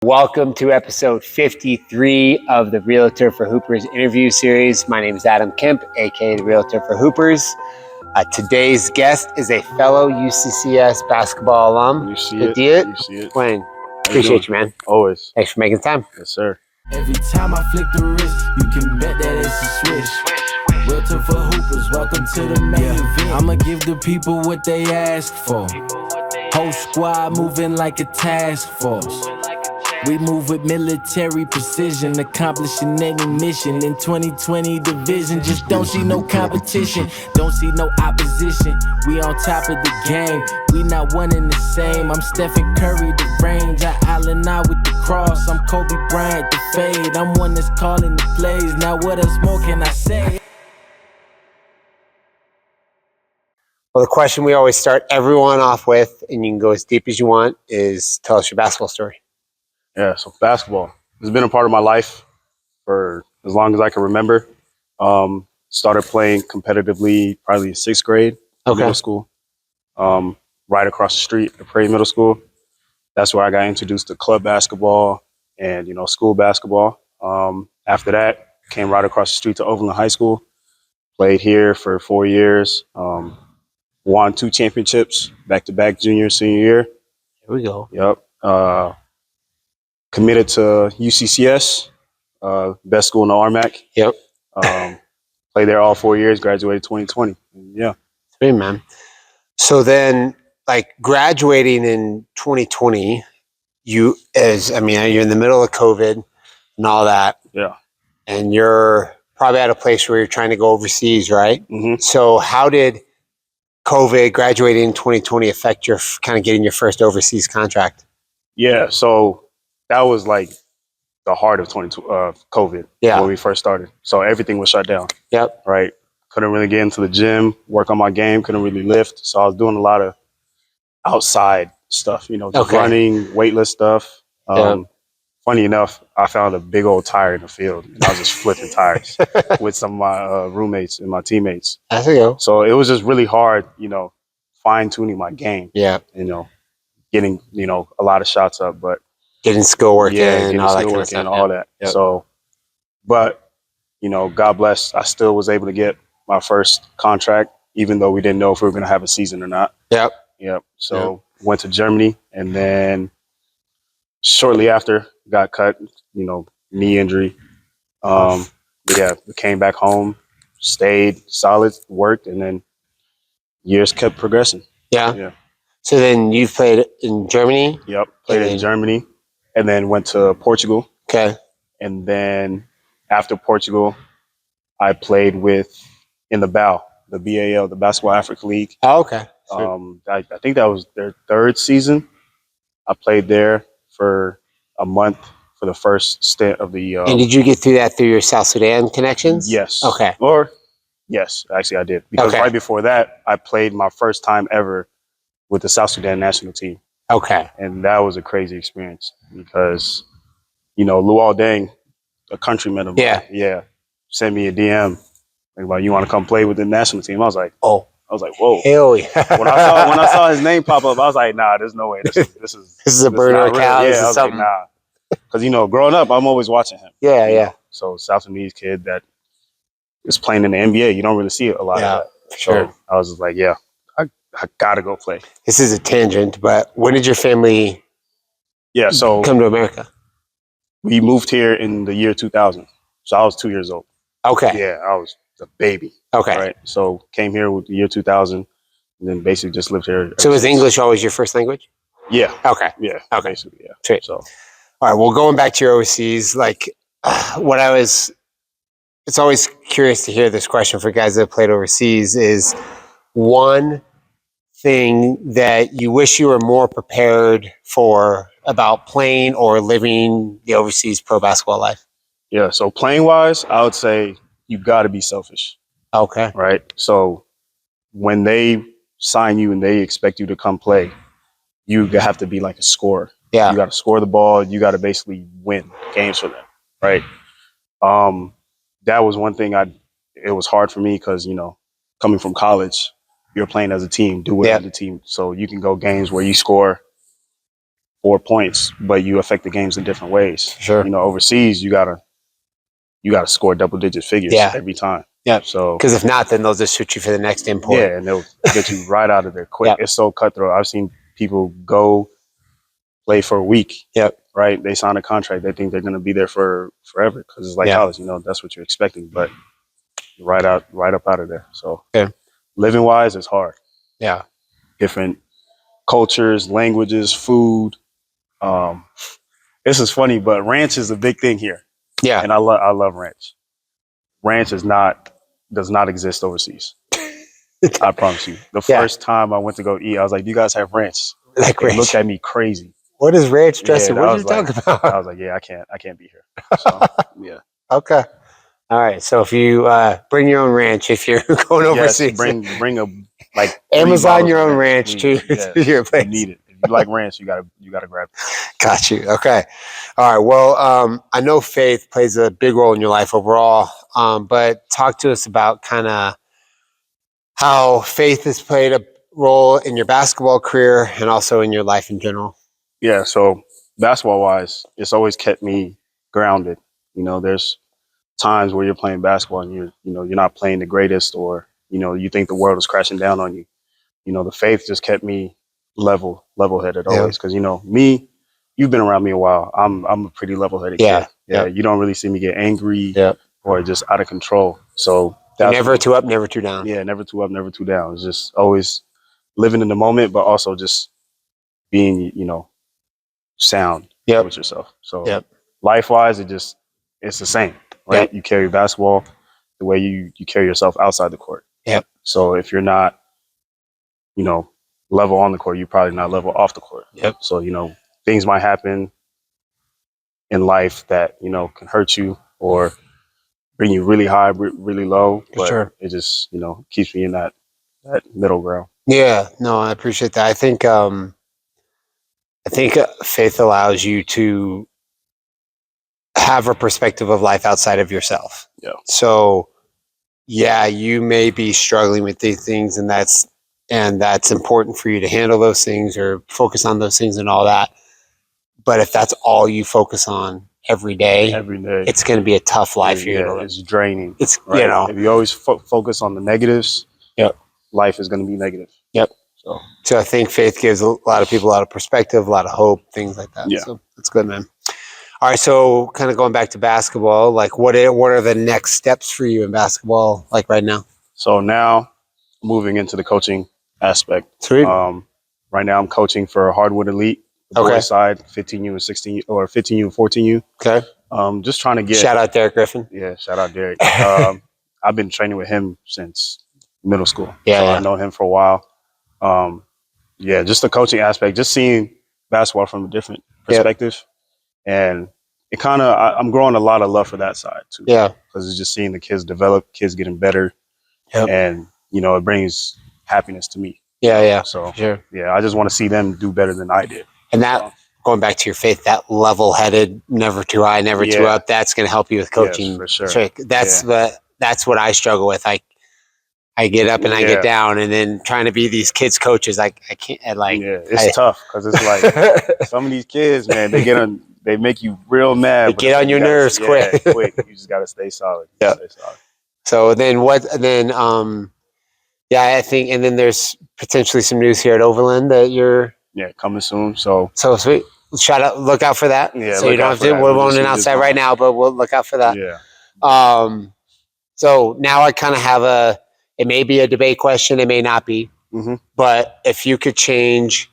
Welcome to episode 53 of the Realtor for Hoopers interview series. My name is Adam Kemp, aka the Realtor for Hoopers. Today's guest is a fellow UCCS basketball alum. You see Padiet Wang. Appreciate you, man. Always. Thanks for making time. Yes, sir. Every time I flick the wrist, you can bet that it's a switch. Realtor for Hoopers, welcome to the main event. I'ma give the people what they ask for. Whole squad moving like a task force. We move with military precision, accomplishing any mission. In 2020 division, just don't see no competition, don't see no opposition. We on top of the game, we not one and the same. I'm Stephen Curry, the range, I Allen I with the cross. I'm Kobe Bryant, the fade. I'm one that's calling the plays. Now what else more can I say? Well, the question we always start everyone off with, and you can go as deep as you want, is tell us your basketball story. Yeah, so basketball has been a part of my life for as long as I can remember. Started playing competitively probably in sixth grade, middle school. Right across the street at Prairie Middle School. That's where I got introduced to club basketball and, school basketball. After that, came right across the street to Overland High School. Played here for 4 years. Won 2 championships, back-to-back junior, senior year. Here we go. Yep. Committed to UCCS, best school in the RMAC. Yep. Played there all 4 years, graduated 2020. Yeah. Hey, man. So then, graduating in 2020, you're in the middle of COVID and all that. Yeah. And you're probably at a place where you're trying to go overseas, right? Mm-hmm. So how did COVID, graduating in 2020, affect your kind of getting your first overseas contract? Yeah, so that was like the heart of COVID when we first started. So everything was shut down. Yep. Right. Couldn't really get into the gym, work on my game, couldn't really lift. So I was doing a lot of outside stuff, just running, weightless stuff. Funny enough, I found a big old tire in the field and I was just flipping tires with some of my roommates and my teammates. There you go. So it was just really hard, fine tuning my game. Yeah. Getting, a lot of shots up, but getting skill work in, getting all that skill kind of work stuff. in, all that. Yep. So, but, God bless, I still was able to get my first contract, even though we didn't know if we were going to have a season or not. Yep. So went to Germany, and then shortly after got cut, knee injury. Came back home, stayed solid, worked, and then years kept progressing. Yeah. So then you played in Germany? Yep. Played in Germany, and then went to Portugal. Okay. And then after Portugal, I played in the BAL, the BAL, the Basketball Africa League. Oh, okay. I think that was their third season. I played there for a month for the first stint of the. And did you get through that through your South Sudan connections? Yes. Okay. Yes, actually I did. Because right before that, I played my first time ever with the South Sudan national team. Okay. And that was a crazy experience because, Luol Deng, a countryman of mine, sent me a DM like, you want to come play with the national team? I was like, whoa. Hell yeah. When I saw his name pop up, I was like, nah, there's no way. This is a bird or a cow. Yeah, I was like, nah. Because, growing up, I'm always watching him. Yeah. So South Sudanese kid that is playing in the NBA, you don't really see a lot of that. For sure. So I was just like, I gotta go play. This is a tangent, but when did your family come to America? We moved here in the year 2000. So I was 2 years old. Okay. Yeah, I was a baby. Okay. Right. So came here with the year 2000 and then basically just lived here. So was English always your first language? Yeah. Okay. Yeah. Okay. Basically, yeah. Sweet. So, all right. Well, going back to your overseas, it's always curious to hear this question for guys that have played overseas is one thing that you wish you were more prepared for about playing or living the overseas pro basketball life? Yeah. So playing wise, I would say you got to be selfish. Okay. Right. So when they sign you and they expect you to come play, you have to be like a scorer. Yeah. You got to score the ball. You got to basically win games for them. Right. That was one thing it was hard for me because, coming from college, you're playing as a team, do it as a team. So you can go games where you score 4 points, but you affect the games in different ways. Sure. You know, overseas, you gotta score double-digit figures every time. Yeah. So because if not, then they'll just shoot you for the next import. yeah, and they'll get you right out of there quick. It's so cutthroat. I've seen people go play for a week. Yep. Right. They sign a contract. They think they're going to be there for forever because it's like college. You know, that's what you're expecting. But right up out of there. So living wise, it's hard. Yeah. Different cultures, languages, food. This is funny, but ranch is a big thing here. Yeah. And I love ranch. Ranch does not exist overseas. I promise you. The first time I went to go eat, I was like, "Do you guys have ranch?" Like they looked at me crazy. What is ranch dressing? What are you talking about? I was like, "Yeah, I can't be here." So, yeah. Okay. All right. So if you bring your own ranch, if you're going overseas, bring a Amazon your own ranch to your place. You need it. If you like ranch, you gotta grab it. Got you. Okay. All right. Well, I know faith plays a big role in your life overall, but talk to us about kind of how faith has played a role in your basketball career and also in your life in general. Yeah. So basketball wise, it's always kept me grounded. You know, there's times where you're playing basketball and you're not playing the greatest, or you think the world is crashing down on you. You know, the faith just kept me level-headed always, because me, you've been around me a while. I'm a pretty level-headed kid. Yeah. You don't really see me get angry or just out of control. So never too up, never too down. Yeah, never too up, never too down. It's just always living in the moment, but also just being sound with yourself. So life-wise, it's the same, right? You carry basketball the way you carry yourself outside the court. So if you're not level on the court, you're probably not level off the court. So things might happen in life that can hurt you or bring you really high, really low. But it just keeps me in that middle ground. Yeah, no, I appreciate that. I think faith allows you to have a perspective of life outside of yourself. So you may be struggling with these things, and that's important for you to handle those things or focus on those things and all that. But if that's all you focus on every day, it's going to be a tough life for you to live. It's draining. It's if you always focus on the negatives, life is going to be negative. So I think faith gives a lot of people a lot of perspective, a lot of hope, things like that. So that's good, man. All right, so kind of going back to basketball, like what are the next steps for you in basketball, like right now? So now, moving into the coaching aspect. Sweet. Right now, I'm coaching for Hardwood Elite, the boys side, 15U and 16U, or 15U and 14U. Okay. Just trying to get. Shout out Derek Griffin. Yeah, shout out Derek. I've been training with him since middle school. I know him for a while. Just the coaching aspect, just seeing basketball from a different perspective. And it kind of, I'm growing a lot of love for that side too. Because it's just seeing the kids develop, kids getting better. And, it brings happiness to me. So, I just want to see them do better than I did. And that, going back to your faith, that level-headed, never too high, never too up, that's going to help you with coaching. Yes, for sure. That's what I struggle with. I get up and I get down, and then trying to be these kids' coaches, I can't. It's tough because it's like some of these kids, man, they make you real mad. They get on your nerves quick. Quick. You just gotta stay solid. Stay solid. So then what? Then I think, and then there's potentially some news here at Overland that you're coming soon. So sweet. Look out for that. So you don't have to. We won't announce that right now, but we'll look out for that. So now I kind of have it may be a debate question, it may not be. But if you could change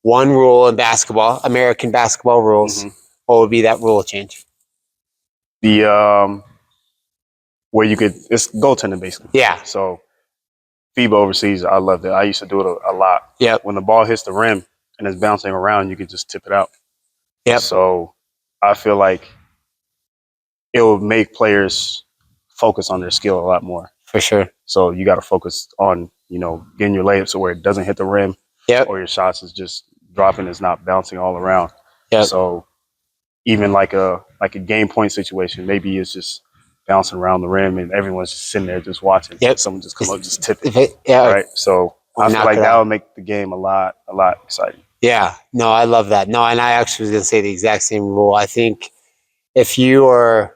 one rule in basketball, American basketball rules, what would be that rule change? The where you could, it's goaltending basically. So FIBA overseas, I loved it. I used to do it a lot. When the ball hits the rim and it's bouncing around, you could just tip it out. So I feel like it will make players focus on their skill a lot more. For sure. So you got to focus on, getting your layups so where it doesn't hit the rim or your shots is just dropping, it's not bouncing all around. So even like a game point situation, maybe it's just bouncing around the rim and everyone's just sitting there just watching. Someone just come up, just tip it. Right. So I feel like that would make the game a lot exciting. Yeah, no, I love that. No, and I actually was going to say the exact same rule. I think if you are,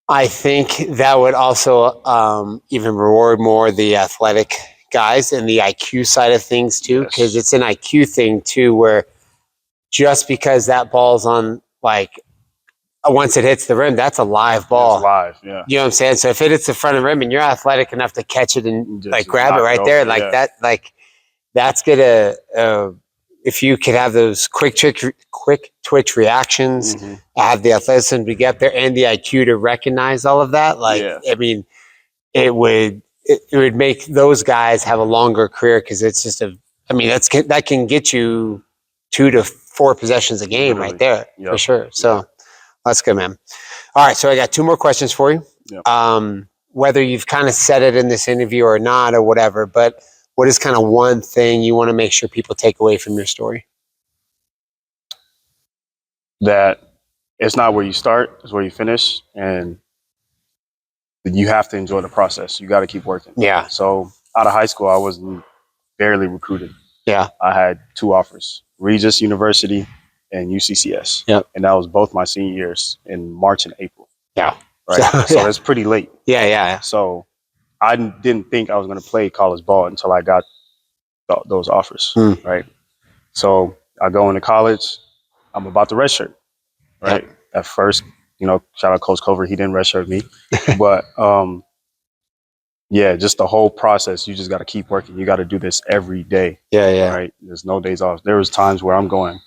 I think that would also even reward more the athletic guys and the IQ side of things too, because it's an IQ thing too, where just because that ball's on, like, once it hits the rim, that's a live ball. It's live, yeah. You know what I'm saying? So if it hits the front of the rim and you're athletic enough to catch it and Just like grab it right knock it there, over, like yeah. that, like that's gonna. If you could have those quick twitch reactions, Mm-hmm. have the athleticism to get there and the IQ to recognize all of that, like Yeah. I mean, it would make those guys have a longer career because it's just that can get you 2 to 4 possessions a game Literally. right there for sure. So Yeah. that's good, man. All right, so I got 2 more questions for you. Yep. Whether you've kind of said it in this interview or not or whatever, but what is kind of one thing you want to make sure people take away from your story? That it's not where you start, it's where you finish, and you have to enjoy the process. You got to keep working. Yeah. So out of high school, I was barely recruited. Yeah. I had 2 offers, Regis University and UCCS. Yep. And that was both my senior years in March and April. Yeah. Right. So it's pretty late. Yeah. So I didn't think I was going to play college ball until I got those offers. Right. So I go into college. I'm about to redshirt. Right. Yep. At first, shout out Coach Cover. He didn't redshirt me. But yeah, just the whole process. You just got to keep working. You got to do this every day. Yeah. Right. There's no days off. There was times where I'm going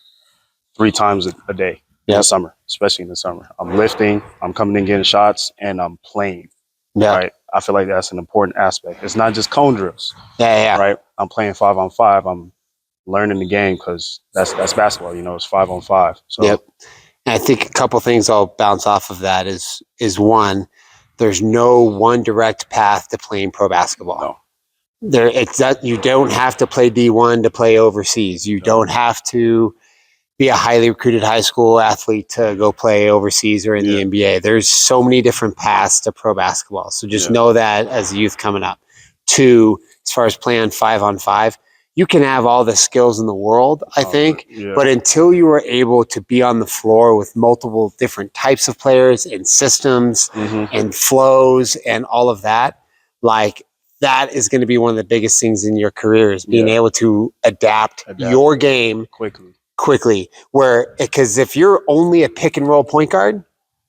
3 times a day in the summer, especially in the summer. I'm lifting, I'm coming in getting shots, and I'm playing. Yeah. Right. I feel like that's an important aspect. It's not just cone drills. Yeah. Right. I'm playing 5-on-5. I'm learning the game because that's basketball. It's 5-on-5. So. Yep. And I think a couple things I'll bounce off of that is one, there's no one direct path to playing pro basketball. No. You don't have to play D1 to play overseas. You don't have to be a highly recruited high school athlete to go play overseas or in the NBA. There's so many different paths to pro basketball. So just know that as a youth coming up. 2, as far as playing 5-on-5, you can have all the skills in the world, I think, but until you are able to be on the floor with multiple different types of players and systems and flows and all of that, like that is going to be one of the biggest things in your career is being able to adapt your game quickly. Because if you're only a pick and roll point guard,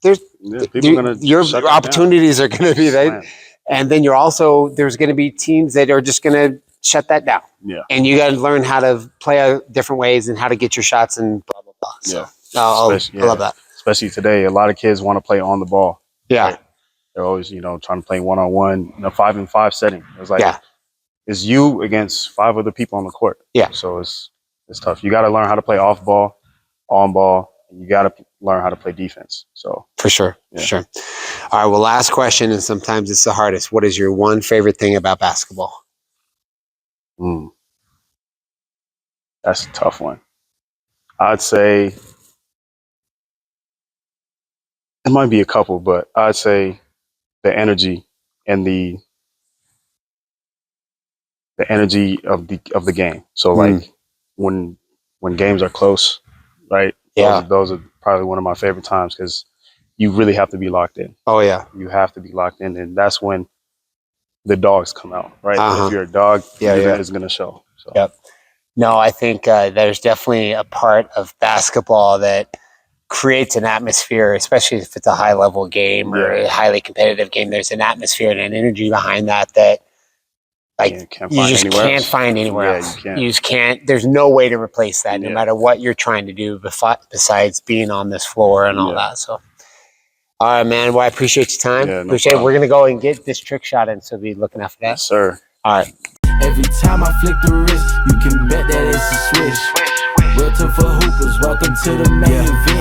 your opportunities are going to be there. And then there's going to be teams that are just going to shut that down. Yeah. And you got to learn how to play different ways and how to get your shots and blah, blah, blah. So I love that. Especially today, a lot of kids want to play on the ball. Yeah. Right? They're always, trying to play 1-on-1 in a 5-on-5 setting. It's like, it's you against 5 other people on the court. Yeah. So it's tough. You got to learn how to play off ball, on ball, and you got to learn how to play defense. So for sure. All right. Well, last question, and sometimes it's the hardest. What is your one favorite thing about basketball? That's a tough one. I'd say it might be a couple, but I'd say the energy and the energy of the game. So like when games are close, right? Those are probably one of my favorite times because you really have to be locked in. Oh yeah. You have to be locked in, and that's when the dogs come out, right? If you're a dog, it's going to show. So. Yep. No, I think there's definitely a part of basketball that creates an atmosphere, especially if it's a high level game or a highly competitive game. There's an atmosphere and an energy behind that like you just can't find anywhere else. You just can't. There's no way to replace that, no matter what you're trying to do besides being on this floor and all that. So, all right, man. Well, I appreciate your time. Appreciate it. We're going to go and get this trick shot in, so be looking after that. Yes, sir. All right. Every time I flick the wrist, you can bet that it's a switch. Realtor for hoopers, welcome to the main event.